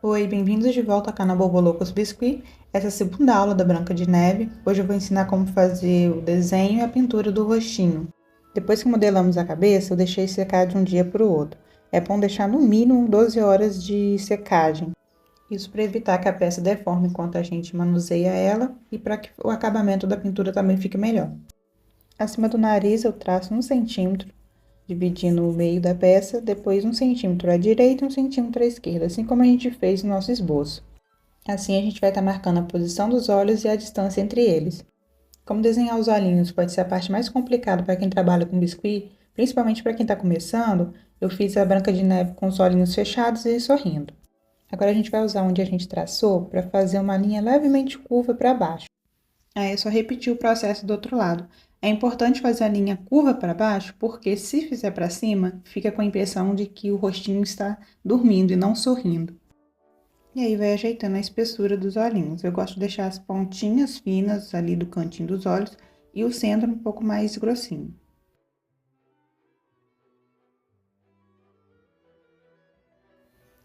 Oi, bem-vindos de volta ao canal Bobolocos Biscuit. Essa é a segunda aula da Branca de Neve. Hoje eu vou ensinar como fazer o desenho e a pintura do rostinho. Depois que modelamos a cabeça, eu deixei secar de um dia para o outro. É bom deixar no mínimo 12 horas de secagem. Isso para evitar que a peça deforme enquanto a gente manuseia ela e para que o acabamento da pintura também fique melhor. Acima do nariz eu traço 1 cm, dividindo o meio da peça, depois 1 cm à direita e 1 cm à esquerda, assim como a gente fez no nosso esboço. Assim a gente vai estar marcando a posição dos olhos e a distância entre eles. Como desenhar os olhinhos pode ser a parte mais complicada para quem trabalha com biscuit, principalmente para quem está começando, eu fiz a Branca de Neve com os olhinhos fechados e sorrindo. Agora a gente vai usar onde a gente traçou para fazer uma linha levemente curva para baixo. Aí é só repetir o processo do outro lado. É importante fazer a linha curva para baixo, porque se fizer para cima, fica com a impressão de que o rostinho está dormindo e não sorrindo. E aí vai ajeitando a espessura dos olhinhos. Eu gosto de deixar as pontinhas finas ali do cantinho dos olhos e o centro um pouco mais grossinho.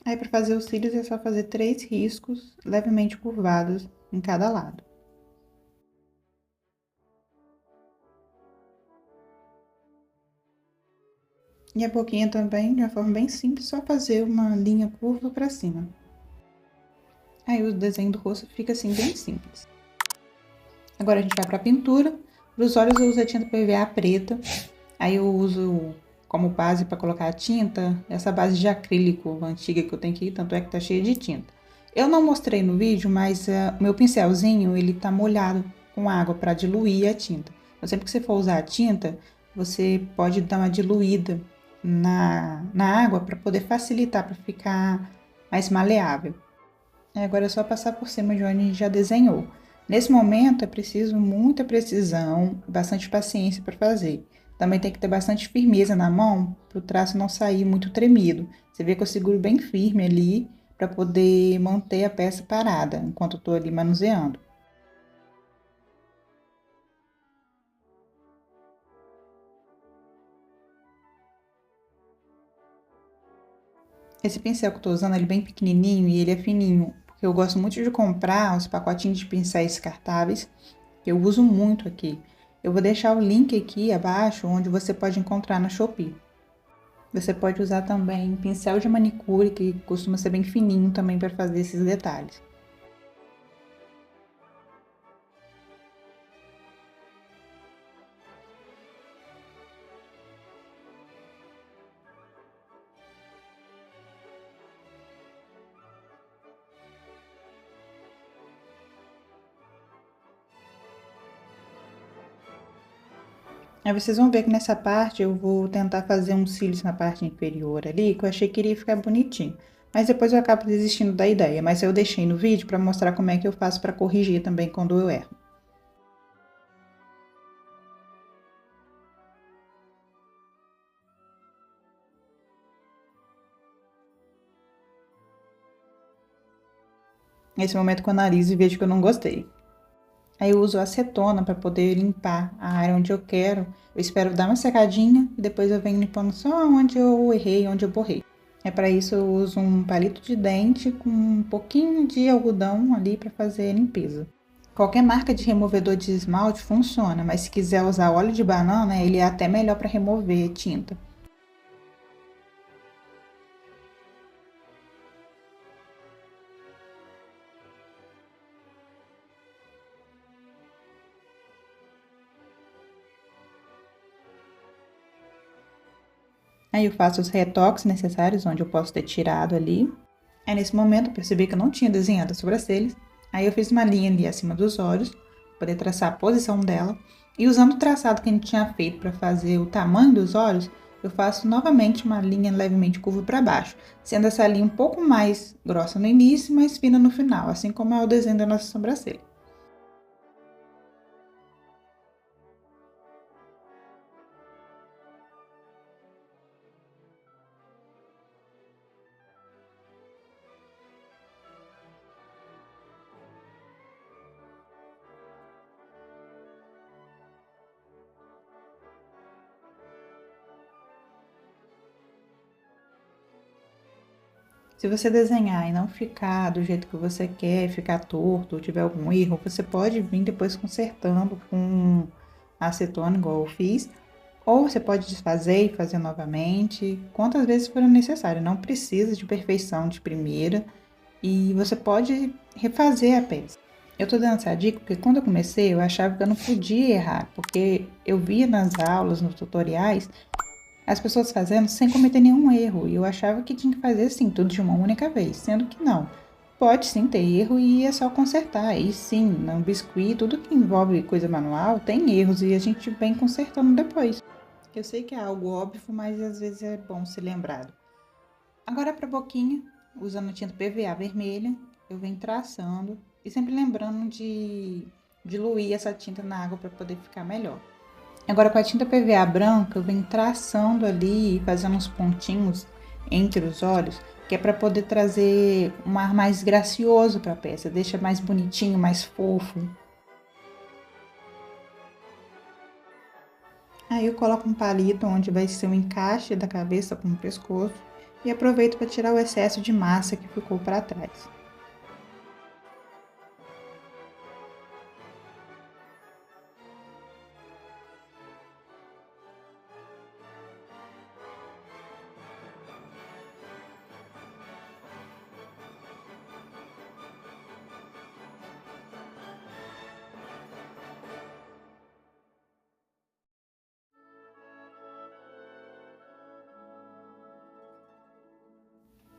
Aí para fazer os cílios é só fazer 3 riscos levemente curvados em cada lado. E a boquinha também, de uma forma bem simples, só fazer uma linha curva para cima. Aí o desenho do rosto fica assim bem simples. Agora a gente vai para a pintura. Para os olhos eu uso a tinta PVA preta. Aí eu uso como base para colocar a tinta, essa base de acrílico antiga que eu tenho aqui, tanto é que tá cheia de tinta. Eu não mostrei no vídeo, mas o meu pincelzinho, ele tá molhado com água para diluir a tinta. Então, sempre que você for usar a tinta, você pode dar uma diluída na água para poder facilitar, para ficar mais maleável. Agora é só passar por cima de onde a gente já desenhou. Nesse momento é preciso muita precisão, bastante paciência para fazer. Também tem que ter bastante firmeza na mão para o traço não sair muito tremido. Você vê que eu seguro bem firme ali para poder manter a peça parada enquanto eu estou ali manuseando. Esse pincel que eu estou usando, ele é bem pequenininho e ele é fininho, porque eu gosto muito de comprar os pacotinhos de pincéis descartáveis, que eu uso muito aqui. Eu vou deixar o link aqui abaixo, onde você pode encontrar na Shopee. Você pode usar também pincel de manicure, que costuma ser bem fininho também para fazer esses detalhes. Aí vocês vão ver que nessa parte eu vou tentar fazer uns cílios na parte inferior ali, que eu achei que iria ficar bonitinho. Mas depois eu acabo desistindo da ideia, mas eu deixei no vídeo para mostrar como é que eu faço para corrigir também quando eu erro. Nesse momento com o nariz e vejo que eu não gostei. Aí eu uso acetona para poder limpar a área onde eu quero. Eu espero dar uma secadinha e depois eu venho limpando só onde eu errei, onde eu borrei. É para isso eu uso um palito de dente com um pouquinho de algodão ali para fazer a limpeza. Qualquer marca de removedor de esmalte funciona, mas se quiser usar óleo de banana, ele é até melhor para remover tinta. Aí eu faço os retoques necessários onde eu posso ter tirado ali. Aí nesse momento eu percebi que eu não tinha desenhado as sobrancelhas. Aí eu fiz uma linha ali acima dos olhos, para poder traçar a posição dela. E usando o traçado que a gente tinha feito para fazer o tamanho dos olhos, eu faço novamente uma linha levemente curva para baixo, sendo essa linha um pouco mais grossa no início e mais fina no final, assim como é o desenho da nossa sobrancelha. Se você desenhar e não ficar do jeito que você quer, ficar torto ou tiver algum erro, você pode vir depois consertando com acetona, igual eu fiz, ou você pode desfazer e fazer novamente, quantas vezes for necessário. Não precisa de perfeição de primeira e você pode refazer a peça. Eu tô dando essa dica porque quando eu comecei eu achava que eu não podia errar, porque eu via nas aulas, nos tutoriais, as pessoas fazendo sem cometer nenhum erro, e eu achava que tinha que fazer assim, tudo de uma única vez, sendo que não. Pode sim ter erro e é só consertar. E sim, no biscuit, tudo que envolve coisa manual tem erros e a gente vem consertando depois. Eu sei que é algo óbvio, mas às vezes é bom ser lembrado. Agora para a boquinha, usando tinta PVA vermelha, eu venho traçando e sempre lembrando de diluir essa tinta na água para poder ficar melhor. Agora com a tinta PVA branca, eu venho traçando ali e fazendo uns pontinhos entre os olhos, que é para poder trazer um ar mais gracioso para a peça, deixa mais bonitinho, mais fofo. Aí eu coloco um palito onde vai ser o encaixe da cabeça com o pescoço e aproveito para tirar o excesso de massa que ficou para trás.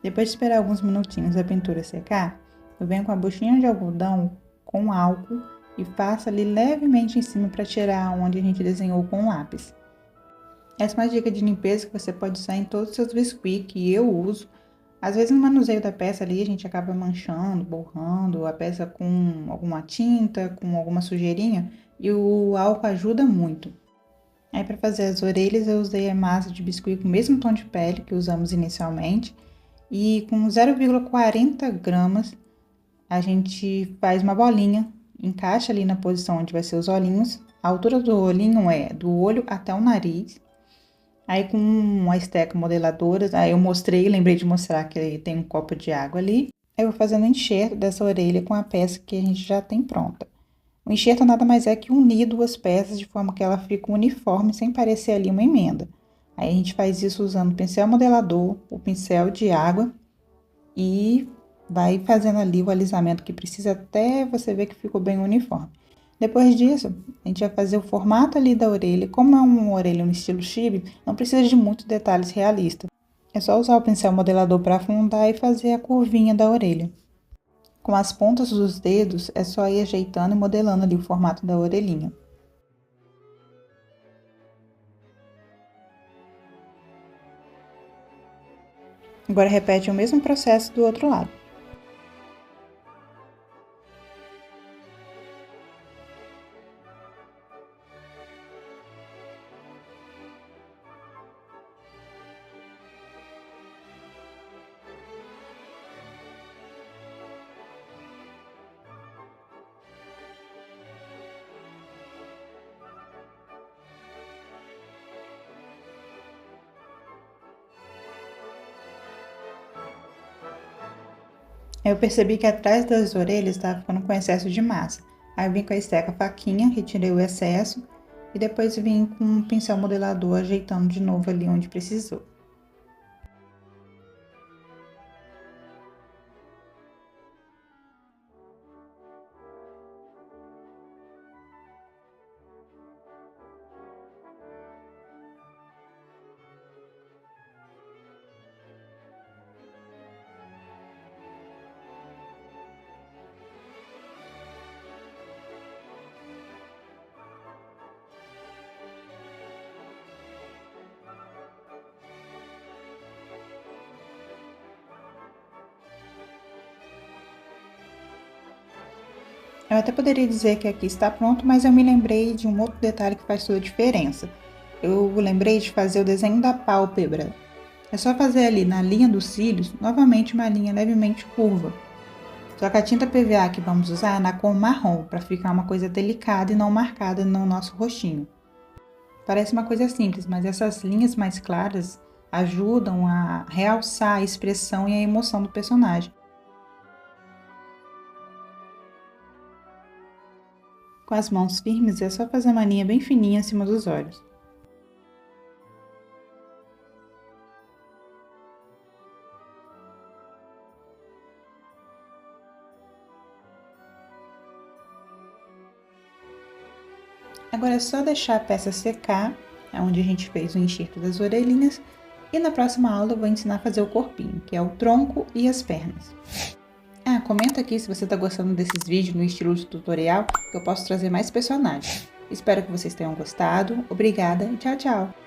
Depois de esperar alguns minutinhos a pintura secar, eu venho com a buchinha de algodão com álcool e passo ali levemente em cima para tirar onde a gente desenhou com o lápis. Essa é uma dica de limpeza que você pode usar em todos os seus biscuits que eu uso. Às vezes no manuseio da peça ali a gente acaba manchando, borrando a peça com alguma tinta, com alguma sujeirinha, e o álcool ajuda muito. Aí para fazer as orelhas eu usei a massa de biscuit com o mesmo tom de pele que usamos inicialmente, e com 0,40 gramas a gente faz uma bolinha, encaixa ali na posição onde vai ser os olhinhos. A altura do olhinho é do olho até o nariz. Aí com uma esteca modeladora, aí eu mostrei, lembrei de mostrar que tem um copo de água ali. Aí eu vou fazendo enxerto dessa orelha com a peça que a gente já tem pronta. O enxerto nada mais é que unir duas peças de forma que ela fique uniforme, sem parecer ali uma emenda. Aí a gente faz isso usando o pincel modelador, o pincel de água e vai fazendo ali o alisamento que precisa até você ver que ficou bem uniforme. Depois disso, a gente vai fazer o formato ali da orelha. Como é uma orelha no estilo chibi, não precisa de muitos detalhes realistas. É só usar o pincel modelador para afundar e fazer a curvinha da orelha. Com as pontas dos dedos, é só ir ajeitando e modelando ali o formato da orelhinha. Agora repete o mesmo processo do outro lado. Eu percebi que atrás das orelhas estava ficando com excesso de massa. Aí eu vim com a esteca faquinha, retirei o excesso e depois vim com um pincel modelador ajeitando de novo ali onde precisou. Eu até poderia dizer que aqui está pronto, mas eu me lembrei de um outro detalhe que faz toda a diferença. Eu lembrei de fazer o desenho da pálpebra. É só fazer ali na linha dos cílios, novamente uma linha levemente curva. Só que a tinta PVA que vamos usar é na cor marrom, para ficar uma coisa delicada e não marcada no nosso rostinho. Parece uma coisa simples, mas essas linhas mais claras ajudam a realçar a expressão e a emoção do personagem. Com as mãos firmes, é só fazer uma linha bem fininha acima dos olhos. Agora é só deixar a peça secar, onde a gente fez o enxerto das orelhinhas, e na próxima aula eu vou ensinar a fazer o corpinho, que é o tronco e as pernas. Comenta aqui se você está gostando desses vídeos no estilo de tutorial, que eu posso trazer mais personagens. Espero que vocês tenham gostado. Obrigada e tchau, tchau!